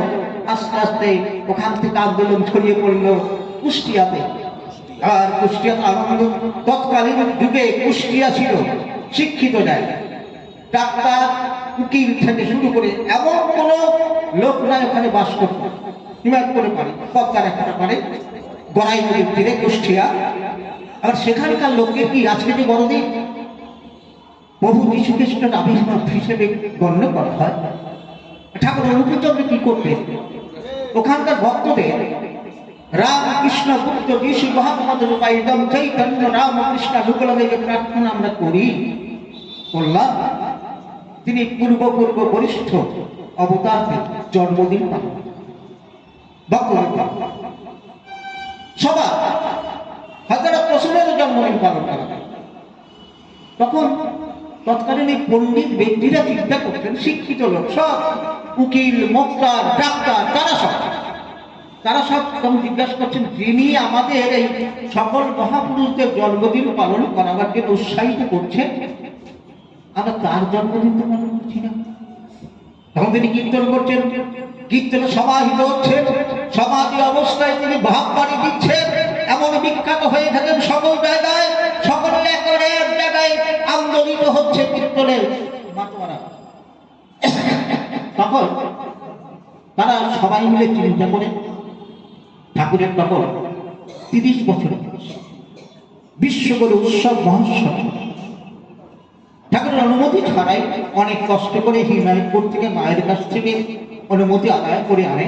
আস্তে আস্তে ওখান থেকে আন্দোলন ছড়িয়ে পড়ল কুষ্টিয়াতে। আর কুষ্টিয়া আনন্দ, তৎকালীন যুগে কুষ্টিয়া ছিল শিক্ষিত জায়গা, ডাক্তার, উকিল থেকে শুরু করে এমন কোন লোক নাই ওখানে বাস করত। হিমায়তপুরে পারে, পদ্মার একটা পারে, গড়াই নদীর তীরে কুষ্টিয়া। আর সেখানকার লোকের কি আজকে যে বড়দিন প্রভু যীশু খ্রিস্টের আবির্ভাব হিসেবে গণ্য করা হয়। ঠাকুর অনুকূলচন্দ্র কি করতেন? ওখানকার ভক্তদের রাম কৃষ্ণ বুদ্ধ যীশু মোহাম্মদ রূপায়িতম চৈতন্য রাম কৃষ্ণ যুগলকে যে প্রার্থনা আমরা করলাম, তিনি পূর্ব বরিষ্ঠ অবতারদের জন্মদিন পালন। সবার হাজারা রসুলের জন্মদিন পালন করা হয়। তখন তৎকালীন এই পণ্ডিত ব্যক্তিরা চিন্তা করতেন, শিক্ষিত লোক সব, উকিল, মোক্তার, ডাক্তার, তারা সব তখন জিজ্ঞাসা করছেন, যিনি আমাদের এই সকল মহাপুরুষদের জন্মদিন পালন করাবার জন্য উৎসাহিত করছেন, আমরা তার জন্মদিন তো পালন করছি না। তখন তিনি কীর্তন করছেন, কীর্তনে সমাহিত হচ্ছে, সমাধি অবস্থায় তিনি ভাব বাড়ি দিচ্ছেন, এমন বিখ্যাত হয়ে থাকেন সকল জায়গায়, সকলে একেবারে এক জায়গায় আন্দোলিত হচ্ছে কীর্তনের মাতোয়ারা। তখন তারা সবাই মিলে চিন্তা করে ঠাকুরের তখন 30 বছর বিশ্বগুরু উৎসব মহোৎসব ঠাকুরের অনুমতি ছাড়াই অনেক কষ্ট করে হিমায়তপুর থেকে মায়ের কাছ থেকে অনুমতি আদায় করে আনে।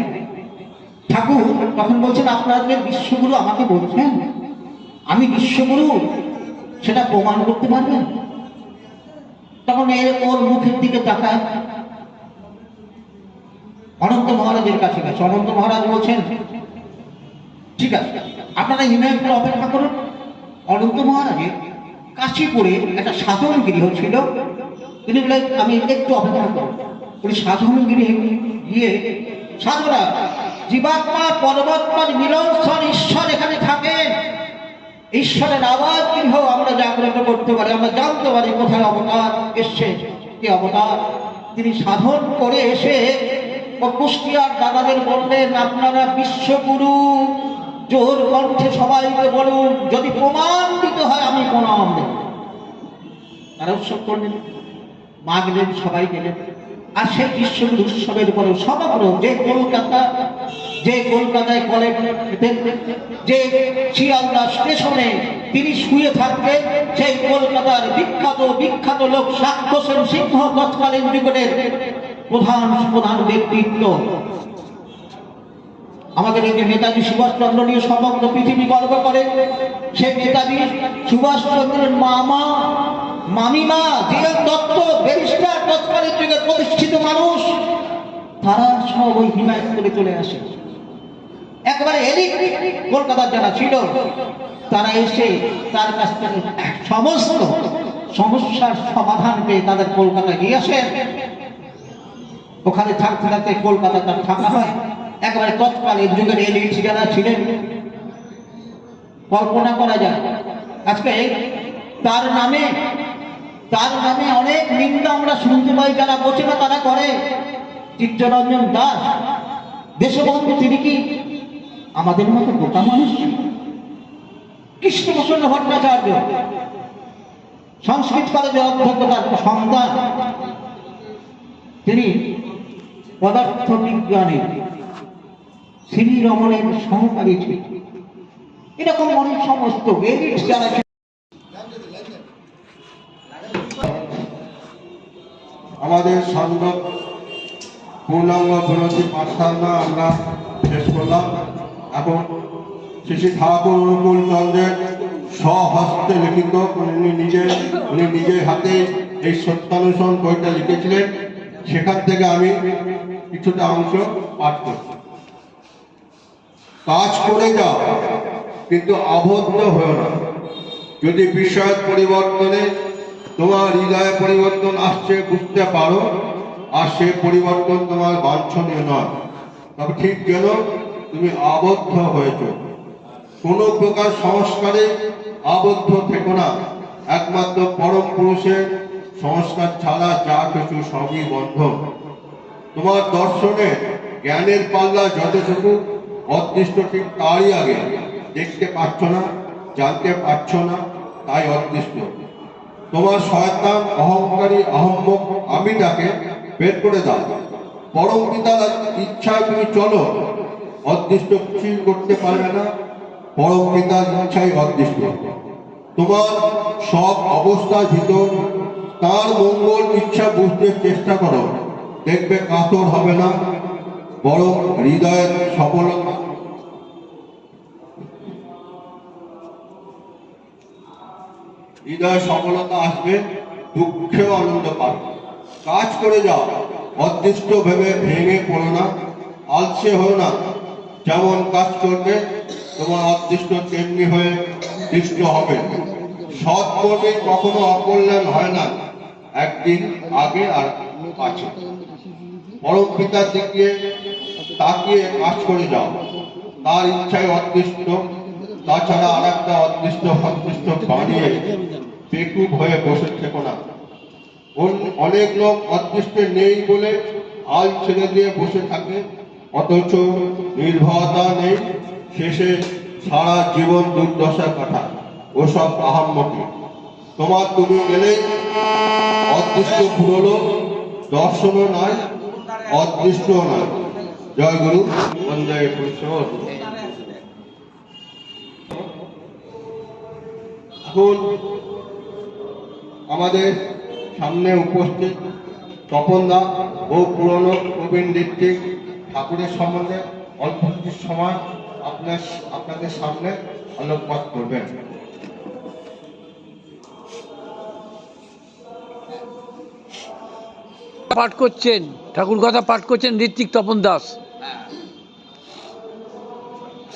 ঠাকুর তখন বলছেন, আপনাদের বিশ্বগুরু আমাকে বলছেন আমি বিশ্বগুরু, সেটা প্রমাণ করতে পারবেন? তখন ওর মুখের দিকে তাকায়, অনন্ত মহারাজের কাছে গেছে। অনন্ত মহারাজ বলছেন, ঠিক আছে, আপনারা হিমায়তপুরে অপেক্ষা করুন। অনন্ত মহারাজের কাশীপুরে একটা সাধন গৃহ ছিল, তিনি বলে আমি একটু অপেক্ষা করব। উনি সাধন গৃহে গিয়ে, সাধনা জীবাত্মা পরমাত্মার মিলনস্থল ঈশ্বর এখানে থাকেন, ঈশ্বরের আওয়াজ গৃহ আমরা জাগ্রত করতে পারি, আমরা জানতে পারি কোথায় অবতার এসছে, কি অবতার। তিনি সাধন করে এসে কুষ্টিয়ার দাদাদের বললেন, আপনারা বিশ্বগুরু, জোর কণ্ঠে সবাইকে বলুন, যদি প্রমাণ দিতে হয় আমি প্রমাণ দেব। তারা উৎসব করলেন, মা গেলেন, সবাই গেলেন। আর সেই বিশ্বগুরু উৎসবের পরে সমগ্র যে কলকাতায় কলেজ, যে শিয়ালদা স্টেশনে তিনি শুয়ে থাকতেন, সেই কলকাতার বিখ্যাত লোক সাক্ষ্য সেন সিংহ তৎকালীন যুগের প্রধান ব্যক্তিত্ব। আমাদের এই যে নেতাজি সুভাষচন্দ্র নিয়ে সমগ্র পৃথিবী গর্ব করে, সেই নেতাজি সুভাষচন্দ্রের মামিমা ধীরেন দত্ত, ব্যারিস্টার, তৎকালীন যুগের প্রতিষ্ঠিত মানুষ, তারা সব ওই হিমায়তপুরে চলে আসে। একেবারে এলিট কলকাতার যারা ছিল, তারা এসে তার কাছ থেকে সমস্ত সমস্যার সমাধান পেয়ে তাদের কলকাতায় নিয়ে আসেন। ওখানে থাকতে থাকতে কলকাতা তার থাকা হয়। একেবারে তৎকালীন যুগের এলিট যারা ছিলেন, কল্পনা করা যায় আজকে তার নামে অনেক নিন্দা আমরা শুনতে পাই, যারা বোঝে না তারা করে। চিত্তরঞ্জন দাস দেশবন্ধু, তিনি কি আমাদের মতো বোকা মানুষ? কৃষ্ণপ্রসন্ন ভট্টাচার্য সংস্কৃত কলেজের অধ্যক্ষ, তার সন্তান, তিনি পদার্থ বিজ্ঞানে শ্রী রমণের সহকারী ছিলেন। এরকম অনেক সমস্ত এলিট যারা আমাদের সংযোগ পূর্ণাঙ্গ বিরোধী পাঠশালা আমরা শেষ করলাম। এখন শ্রী ঠাকুর অনুকূল চন্দ্রের স্বহস্তে লিখিত, উনি নিজের হাতে এই সত্যানুসরণ বইটা লিখেছিলেন, সেখান থেকে আমি কিছুটা অংশ পাঠ করছি। কাজ করে যাও, কিন্তু আবদ্ধ হও না। যদি বিষয়ের পরিবর্তনে তোমার হৃদয়ে পরিবর্তন আসছে বুঝতে পারো, আর সে পরিবর্তন তোমার বাঞ্ছনীয় নয়, তবে ঠিক যেন তুমি আবদ্ধ হয়েছ। কোনো প্রকার সংস্কারে আবদ্ধ থেকো না। একমাত্র পরম পুরুষের সংস্কার ছাড়া যা কিছু সবই বন্ধন। তোমার দর্শনে জ্ঞানের পাল্লা যতটুকু অদৃষ্ট, ঠিক তারই আগে। দেখতে পাচ্ছ না, জানতে পারছ না, তাই অদৃষ্ট। তোমার শয়তান অহংকারী আহম্মক আমিটাকে বের করে দাও। পরম পিতার ইচ্ছায় তুমি চলো, অদৃষ্ট কিছুই করতে পারবে না। পরম পিতার ইচ্ছাই অদৃষ্ট। তোমার সব অবস্থার ভিতর তার মঙ্গল ইচ্ছা বুঝতে চেষ্টা করো, দেখবে কাতর হবে না, বরং হৃদয়ের সফলতা আসবে, দুঃখেও আনন্দ পাবে। কাজ করে যাও, অদৃষ্ট ভেবে ভেঙে পড়ো না, আলসে হও না। যেমন কাজ করবে তোমার অদৃষ্ট তেমনি হয়ে সৃষ্ট হবে। সৎ কর্মে কখনো অকল্যাণ হয় না, একদিন আগে আর আছে। পরম পিতার দিকে তাকিয়ে কাজ করে যাও, তার ইচ্ছায় অদৃষ্ট, তাছাড়া আর একটা অদৃষ্ট সদৃষ্ট বানিয়ে বেকুব হয়ে বসে থেকো না। অনেক লোক অদৃষ্টে নেই বলে হাল ছেড়ে দিয়ে বসে থাকে, অথচ নির্ভরতা নেই, শেষে সারা জীবন দুর্দশা কাটায়। ওসব আহাম্মকি। তোমার তুমি গেলেই অদৃষ্ট ফুরলো, দর্শনও নয়, অদৃষ্টও নয়। জয় গুরু, বন্দে পুরুষোত্তম। এখন আমাদের সামনে উপস্থিত তপনদা ও পুরনো প্রবীণ ঋত্বিক ঠাকুরের সম্বন্ধে অল্প কিছু সময় আপনাদের সামনে আলোকপাত করবেন। পাঠ করছেন, ঠাকুর কথা পাঠ করছেন ঋত্বিক তপন দাস,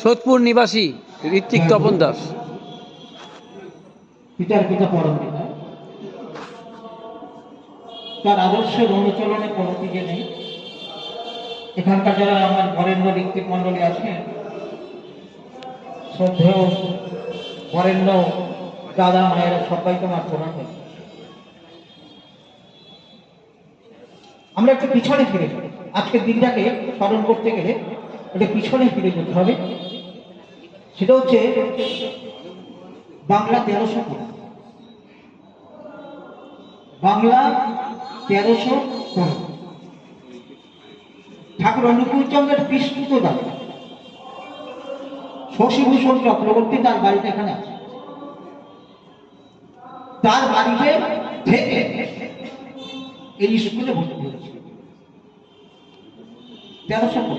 সোদপুর নিবাসী ঋত্বিক তপন দাস। পিতার পিতা পরম পিতা, তার আদর্শের অনুচরণে কোনো দিকে নেই। এখানকার যারা আমার বরেণ্য ঋত্বিক মন্ডলী আছেন, শ্রদ্ধেয় বরেণ্য দাদা মায়েরা, সবাইকে আমার প্রণাম। আমরা একটু পিছনে ফিরে, আজকের দিনটাকে স্মরণ করতে গেলে একটু পিছনে ফিরে যেতে হবে। সেটা হচ্ছে বাংলা 1300, বাংলা 1300 ঠাকুর অনুকূলচন্দ্রের বিস্তৃত দাদা শশীভূষণ চক্রবর্তী, তার বাড়িটা এখানে আছে। তার বাড়িতে থেকে এই স্কুলে ভর্তি হয়েছে 1300।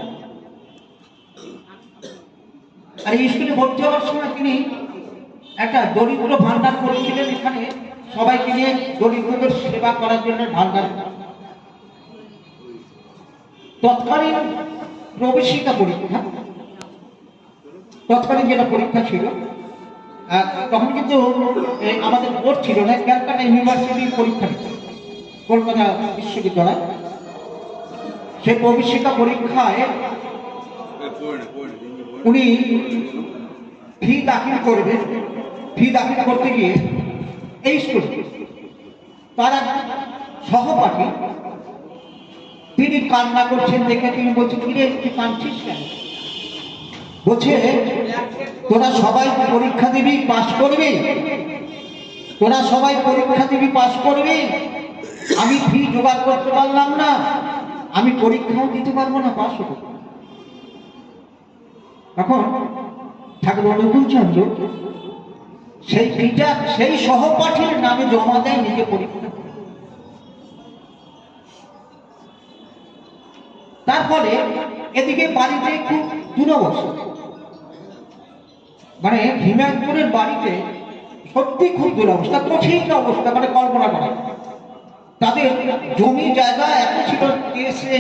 আর এই স্কুলে ভর্তি হওয়ার সময় তিনি একটা দরিদ্র ভান্ডার করেছিলেন। এখানে সবাইকে নিয়ে দরিদ্রদের সেবা করার জন্য ভান্ডার। তৎকালীন প্রবেশিকা পরীক্ষা, তৎকালীন যেটা পরীক্ষা ছিল, তখন কিন্তু আমাদের বোর্ড ছিল না, ক্যালকাটা ইউনিভার্সিটির পরীক্ষা, কলকাতা বিশ্ববিদ্যালয়। সেই প্রবেশিকা পরীক্ষায় উনি ফি দাখিল করবেন। ফি দাখিল করতে গিয়ে এই স্কুল তার সহপাঠী তিনি কান্না করছেন দেখে তিনি বলছেন, কিরে তুই কাঁদছিস কেন? বলছে, তোরা সবাই পরীক্ষা দিবি, পাস করবি, তোরা সবাই পরীক্ষা দিবি, পাস করবি, আমি ফি জোগাড় করতে পারলাম না, আমি পরীক্ষাও দিতে পারবো না, পাস হবো। তখন ঠাকুর অনুকূলচন্দ্র সেই ফিটা সেই সহপাঠীর নামে জমা দেয় নিজে পরীক্ষা। তারপরে এদিকে বাড়িতে খুব দুরবস্থা, মানে হিমায়তপুরের বাড়িতে সত্যি খুব দুরবস্থা, কঠিন অবস্থা, মানে কল্পনা করা। তাদের জমি জায়গা এত ছিল, কেসে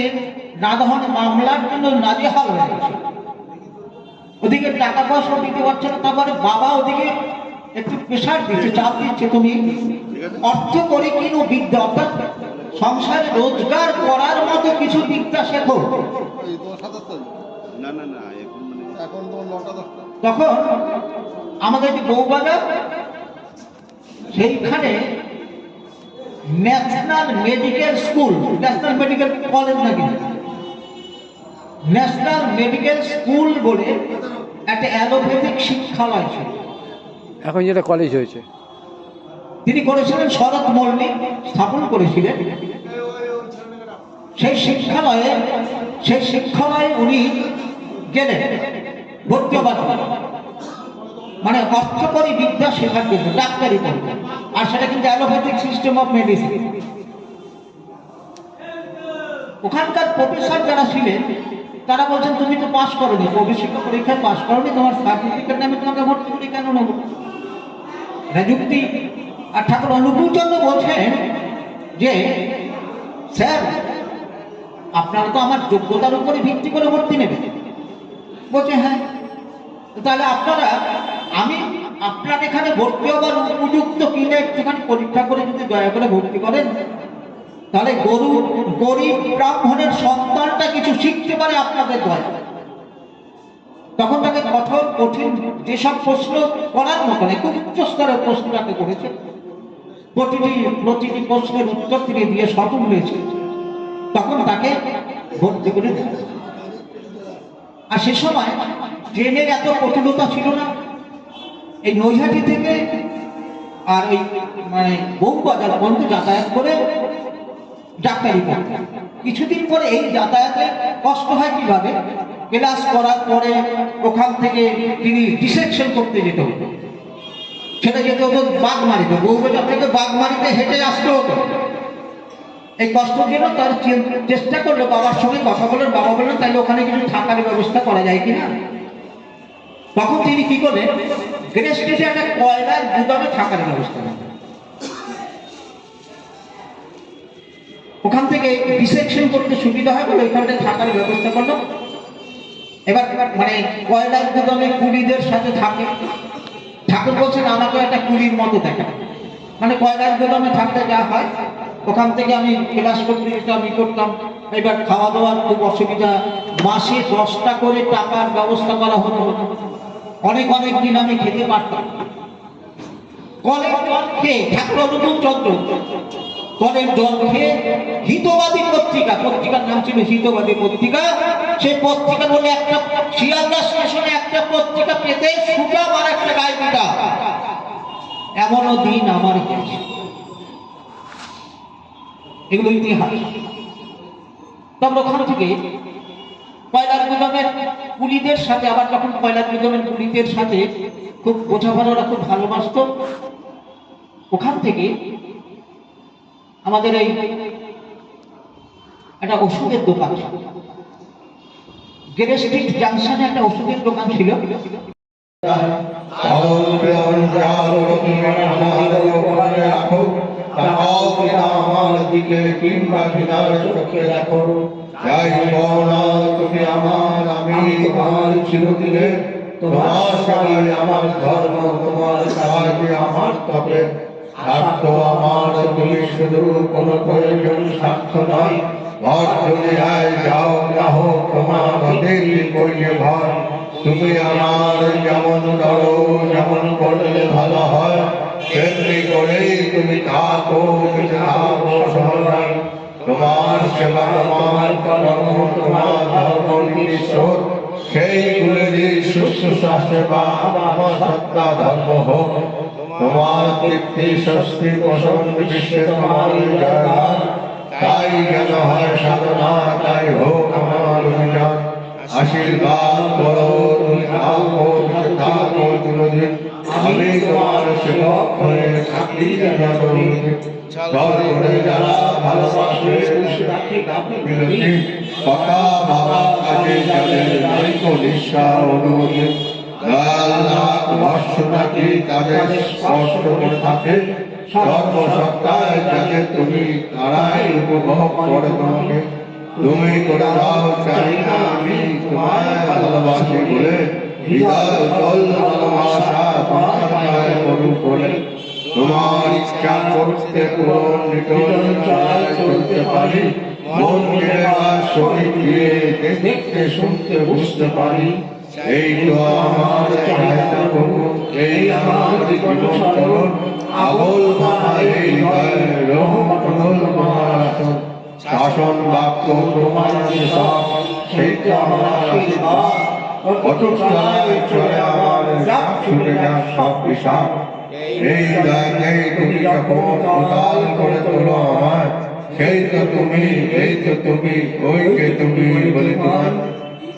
নানাধরনের মামলার জন্য নাজেহাল হয়ে গেছে। ওদিকে টাকা পয়সা দিতে পারছে না, তারপরে বাবা ওদিকে একটু প্রেশার দিচ্ছে, চাপ দিচ্ছে, তুমি অর্থ করে কিনো বিদ্যা, অর্থাৎ সংসারে রোজগার করার মতো কিছু বিদ্যা শেখো। তখন আমাদের যে বউবাজার, সেইখানে national medical school, national medical college নাকি, ন্যাশনাল মেডিকেল স্কুল বলে একটা অ্যালোপ্যাথিক শিক্ষালয় ছিল, এখন যেটা কলেজ হয়েছে। তিনি করেছিলেন, শরৎ মল্লিক স্থাপন করেছিলেন। সেই শিক্ষালয়ে উনি গেলেন ভর্তি হবার, মানে অর্থকরী বিদ্যা শেখার জন্য, ডাক্তারি পড়বেন, আর সেটা কিন্তু অ্যালোপ্যাথিক সিস্টেম অফ মেডিসিন। ওখানকার প্রফেসর যারা ছিলেন তারা বলছেন, তুমি তো পাস করোনি, প্রবেশিকা পরীক্ষায় পাস করোনি, তোমার সার্টিফিকেট আমি তোমাকে ভর্তি করি কেন নেব? যুক্তি। আর ঠাকুর অনুকূলচন্দ্র বলছেন যে, স্যার আপনারা তো আমার যোগ্যতার উপরে ভিত্তি করে ভর্তি নেবেন। বলছে, হ্যাঁ। তাহলে আপনারা, আমি আপনার এখানে ভর্তি হবার উপযুক্ত কিনে একটুখানি পরীক্ষা করে যদি দয়া করে ভর্তি করেন, তাহলে গরিব ব্রাহ্মণের সন্তানটা কিছু শিখতে পারে আপনাদের দয়া। তখন তাকে কঠোর কঠিন যেসব প্রশ্ন করার মতো খুব উচ্চ স্তরের প্রশ্ন তাকে করেছে, প্রতিটি প্রশ্নের উত্তর তিনি দিয়ে সফল হয়েছে, তখন তাকে ভর্তি করে দেয়। আর সে সময় ট্রেনের এত কঠিনতা ছিল না। এই নৈহাটি থেকে আর ওই মানে বউবাজার পর্যন্ত যাতায়াত করে ডাক্তারি পড়তে, কিছুদিন পরে এই যাতায়াতে কষ্ট হয় কিভাবে, ক্লাস করার পরে ওখান থেকে তিনি ডিসেকশন করতে যেতে হতো, সেটা যেতে হতো বাগমারিতে, বউবাজার থেকে বাগমারিতে হেঁটে আসতে হতো। এই কষ্টের জন্য তার চেষ্টা করলো, বাবার সঙ্গে কথা বলেন, বাবা বললেন তাহলে ওখানে কিছু থাকার ব্যবস্থা করা যায় কিনা। তখন তিনি কি করলেন, গ্যাস স্টেশনে একটা কয়লার গুদামে থাকার ব্যবস্থা করেন। ওখান থেকে ডিসেকশন করতে সুবিধা হয় বলে ওইখানটায় থাকার ব্যবস্থা করলো। এবার মানে কয়লার গুদামে কুলিদের সাথে থাকে। ঠাকুর বলছেন আমাকে একটা কুলির মতো দেখা, মানে কয়লার গুদামে থাকতে যা হয়, ওখান থেকে আমি ক্লাস করতে যেতাম, আমি করতাম। এবার খাওয়া দাওয়ার খুব অসুবিধা, মাসে 10টা করে টাকার ব্যবস্থা করা হতো। অনেক দিন আমি খেতে পারতাম। কলের জল খেয়ে, ঠাকুর অনুকূল চন্দ্র কলের জল খেয়ে হিতবাদী পত্রিকার নাম ছিল হিতবাদী পত্রিকা, সেই পত্রিকা বলে একটা শিয়ালদা স্টেশনে একটা পত্রিকা পেতে সুটা আর একটা গাইবিটা, এমনও দিন আমার গেছে। এগুলো ইতিহাস। তখন ওখান থেকে কয়লার গুদামের কুলিদের সাথে, আবার যখন কয়লার গুদামের কুলিদের সাথে খুব বোঝাপড়া, খুব ভালোবাসত, ওখান থেকে আমাদের এই একটা ওষুধের দোকান, গেরে স্ট্রিট জাংশনে একটা ওষুধের দোকান ছিল। আমার দিকে কিংবা কিনার চোখে দেখো, যাই না তুমি আমার, আমি তোমার চিরদিনে, তোমার সঙ্গে আমার ধর্ম, তোমার কাজে আমার তবে স্বার্থ আমার, তুমি শুধু কোনো প্রয়োজন স্বার্থ নয়, ঘর দুনিয়ায় যাও না হোক তোমার অধীন করিয়ে ভর, তুমি আমার যেমন করো, যেমন করলে ভালো হয়, তেমনি করেই তুমি থাকো, সহায়। তোমার সেবা তোমার কর্ম, তোমার ধর্ম ঈশ্বর, সেইগুলি শুশ্রূষা সেবা আমার সত্তা ধর্ম হোক। তোমার তৃপ্তি স্বস্তি পোষণ বিশ্বে তোমার জয়গান, তাই যেন হয় সাধনা, তাই হোক আমার অভিযান। আশীর্বাদ করো তুমি থাকো, থাকো চিরদিন, আমি তোমার সেবক হয়ে থাকি যেন চল করে যারা ভালোবাসে বিরতি, কথা ভাবা কাজে যাদের নৈক নিঃশ্বা অনুমতি, নাকি তাদের স্পষ্ট করে থাকে, সর্বসত্তায় যাতে তুমি তারাই উপভোগ করে তোমাকে, তুমি করে দাও চাই না আমি তোমায় ভালোবাসি বলে, হৃদয় উজ্জ্বল ভালোবাসা তোমার গায়ে মরু করে, তোমার ইচ্ছা করতে পূরণ নিটল চলায় চলতে পারি, মন মিলেবা শরীর দিয়ে দেখতে শুনতে বুঝতে পারি, এই তো আমার চাহিদা প্রভু, এই আমার জীবন চলন, আগল মানা এই হৃদয় রহমতল মহারাতন, শাসন বাক্য তোমার সব, সেই তো আমার আশীর্বাদ, অটুট চলে আমার ছুটে যাক সব বিষাদ, এই দানে তুমি যখন উদাল করে তোলো আমার, সেই তো তুমি, এই তো তুমি, ওই যে তুমি বলে তোমার,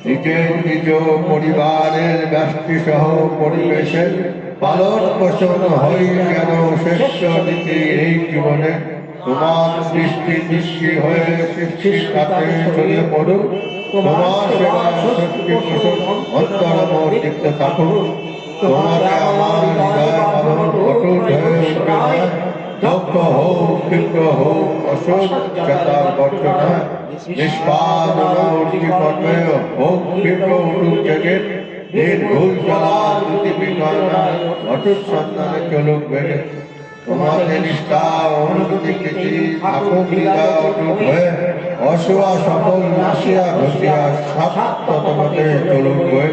নিজের নিজ পরিবারের ব্যষ্টি সহ পরিবেশের পালন পোষণ হই যেন শেষ নীতি এই জীবনে, তোমার দৃষ্টি হয়ে সৃষ্টিকাতে ছড়িয়ে পড়ুক, তোমার সেবা শক্তি পোষণ অন্তরম লিপ্ত থাকুক, তোমাকে আমার হৃদয় পালন অটুট হয়ে উঠবে না, যজ্ঞ হোক কীর্ত হোক অসৎ বর্জনা, নিষ্পাদ কর্মে হোক কীর্ত উঠুক জেগে, নির্ভুল চলা নীতি বিকল্পনায় অটুট সন্ধানে চলুক বেড়ে তোমাদের নিষ্ঠা অনুভূতি কৃতি ঠাকুর লীলা অটুট হয়ে অসুয়া সকল নাসিয়া ঘটিয়া সাত্ততমতে চলুক হয়ে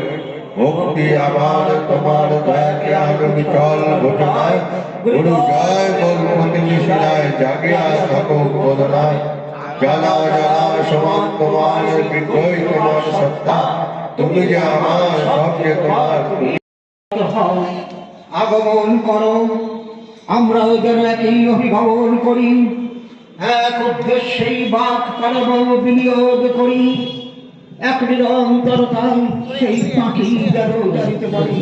ভক্তি আমার তোমার দয়াকে আনুবিচল ঘটনায় গুরু জয় বলপতি নিশিনায় জাগিয়া থাকুক বদনায় জানা জানা সমান তোমার বিদ্রোহী তোমার সত্তা তুমি যে আমার সবচেয়ে তোমার আগমন করো, আমরাও যেন একই অভিভাবন করি, এক উদ্দেশ্যেই বাক কলব বিনিয়োগ করি, এক নিরন্তরতায় সেই পাখি যেন জানিতে পারি।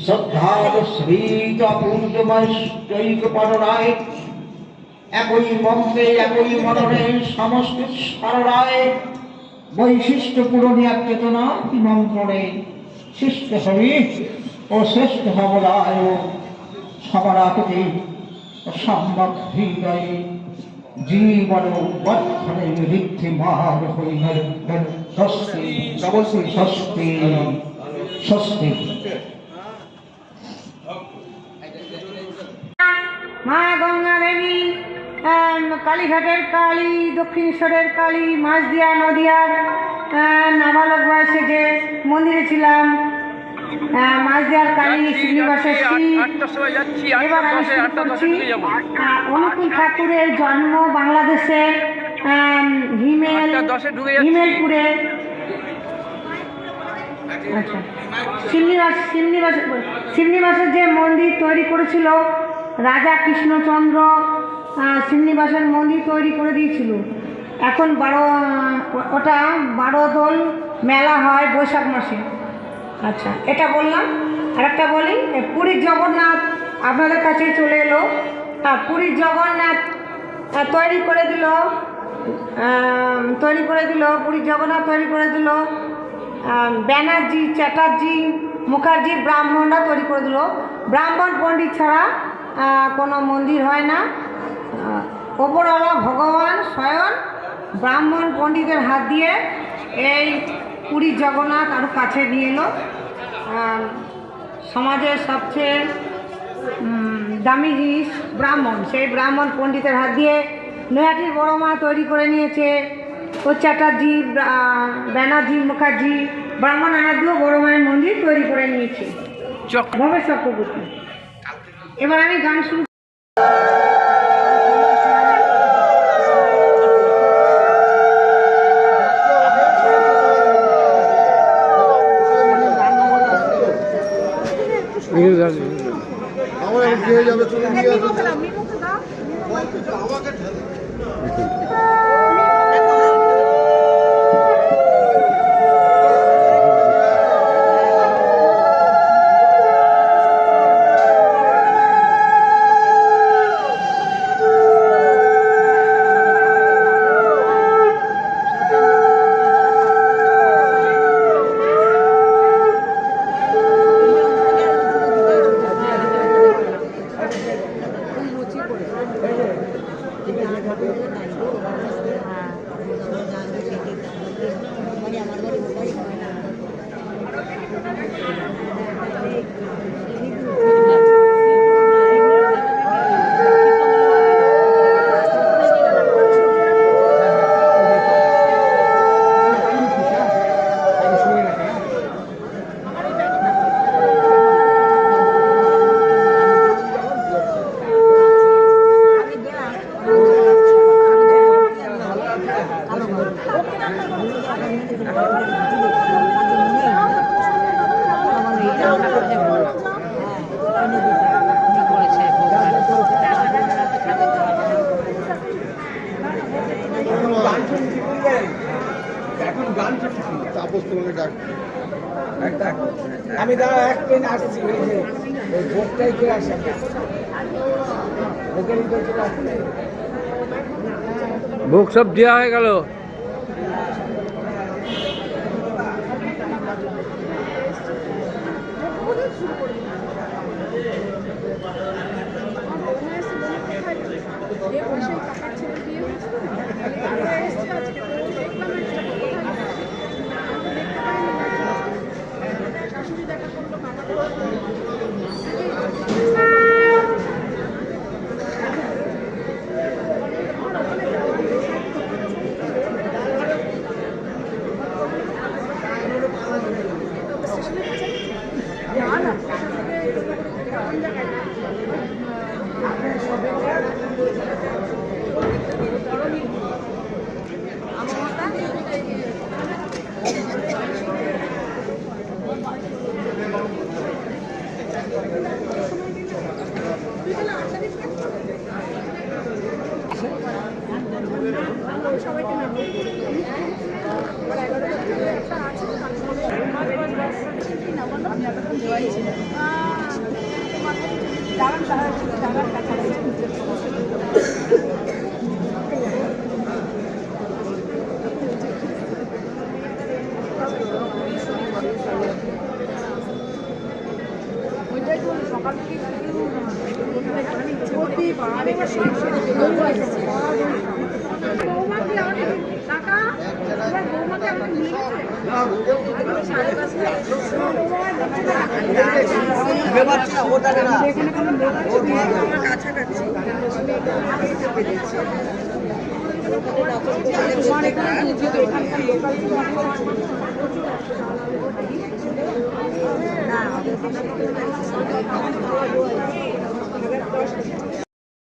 শ্রদ্ধার স্মৃত অপূর্ণমৈক পররায় একই মন্ত্রে একই মননে সমস্ত স্মরণায় বৈশিষ্ট্য পূরণীয় চেতনা মন্ত্রণে শিষ্ট হবি ও শ্রেষ্ঠ হবরায় সবরাকতে সম্যক হৃদয়ে জীবন বর্ধনে ঋদ্ধি মার হরিহর স্বস্তি স্বস্তি স্বস্তি। মা গঙ্গা দেবী, কালীঘাটের কালী, দক্ষিণেশ্বরের কালী, মাঝদিয়া নদিয়ার নাবালক বয়সে যে মন্দিরে ছিলাম, মাঝদিয়ার কালী, শ্রীনিবাসের শিব। এবার আমি শুরু করছি অনুকূল ঠাকুরের জন্ম বাংলাদেশে হিমেলপুরে। আচ্ছা, শ্রীনিবাসের যে মন্দির তৈরি করেছিল রাজা কৃষ্ণচন্দ্র, শ্রীনিবাসের মন্দির তৈরি করে দিয়েছিল। এখন ওটা 12 দোল মেলা হয় বৈশাখ মাসে। আচ্ছা, এটা বললাম। আর একটা বলি, পুরীর জগন্নাথ আপনাদের কাছে চলে এলো। পুরীর জগন্নাথ তৈরি করে দিল পুরীর জগন্নাথ তৈরি করে দিল ব্যানার্জি, চ্যাটার্জি, মুখার্জি ব্রাহ্মণরা তৈরি করে দিল। ব্রাহ্মণ পণ্ডিত ছাড়া কোনো মন্দির হয় না। ওপরওয়ালা ভগবান স্বয়ং ব্রাহ্মণ পণ্ডিতের হাত দিয়ে এই পুরীর জগন্নাথ আরও কাছে নিয়ে এলো। সমাজের সবচেয়ে দামি জিনিস ব্রাহ্মণ, সেই ব্রাহ্মণ পণ্ডিতের হাত দিয়ে নৈহাটির বড় মা তৈরি করে নিয়েছে। ও চ্যাটার্জি, ব্যানার্জি, মুখার্জি ব্রাহ্মণ আনাদিও বড় মায়ের মন্দির তৈরি করে নিয়েছে ভবেশ চক্রবর্তী। এবার আমি গান শুরু। আমি দাঁড়া এক পেন আসছি, ওই ভোটটাই করে আসি। ভোগ সব দেওয়া হয়ে গেল।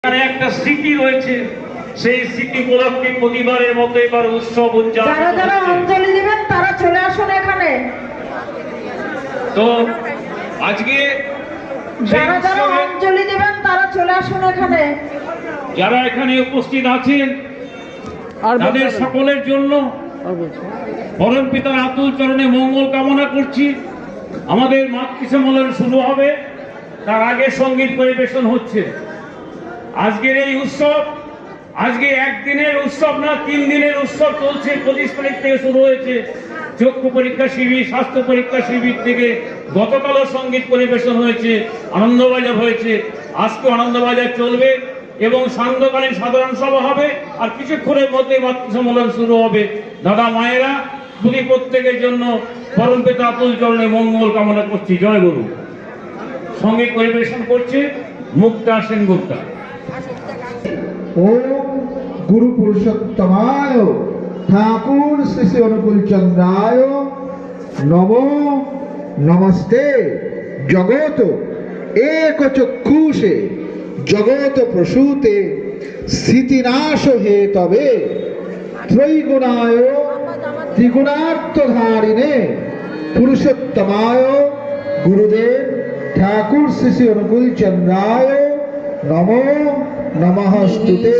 এখানে একটা স্মৃতি রয়েছে, সেই স্মৃতি উপলক্ষে প্রতিবারের মতো এবার উৎসব উদযাপন যারা যারা হচ্ছে। অঞ্জলি দিবেন তারা চলে আসুন এখানে। তো আজকে সেই যারা যারা উৎসবে অঞ্জলি দিবেন তারা চলে আসুন এখানে। যারা এখানে উপস্থিত আছেন আর তাদের বলতে হবে না। সকলের জন্য আর বলতে হবে না। পরম পিতার আতুল চরণে মঙ্গল কামনা করছি। আমাদের মাতৃ সম্মেলন শুরু হবে, তার আগে সঙ্গীত পরিবেশন হচ্ছে। আজকের এই উৎসব আজকে একদিনের উৎসব না, 3 দিনের উৎসব চলছে। 25 তারিখ থেকে শুরু হয়েছে চক্ষু পরীক্ষা শিবির, স্বাস্থ্য পরীক্ষা শিবির থেকে গতকালও সঙ্গীত পরিবেশন হয়েছে, আনন্দবাজার হয়েছে, আজকে আনন্দবাজার চলবে এবং সান্ধ্যকালীন সাধারণ সভা হবে। আর কিছুক্ষণের মধ্যে মাতৃ সম্মেলন শুরু হবে। দাদা মায়েরা, খুবই প্রত্যেকের জন্য পরম পিতা আতুল চরণে মঙ্গল কামনা করছি। জয় গুরু। সঙ্গীত পরিবেশন করছে মুক্তা সেনগুপ্তা। ओम गुरु पुरुषोत्तमाय ठाकुर श्री श्री अनुकूल चंद्राय नमो नमस्ते। जगत एक चक्षुषे जगत प्रसूते स्थितिनाश हे तबे त्रैगुणाय त्रिगुणार्थधारिणे पुरुषोत्तमाय गुरुदेव ठाकुर श्री श्री अनुकूल चंद्राय नमो नमः स्तुते।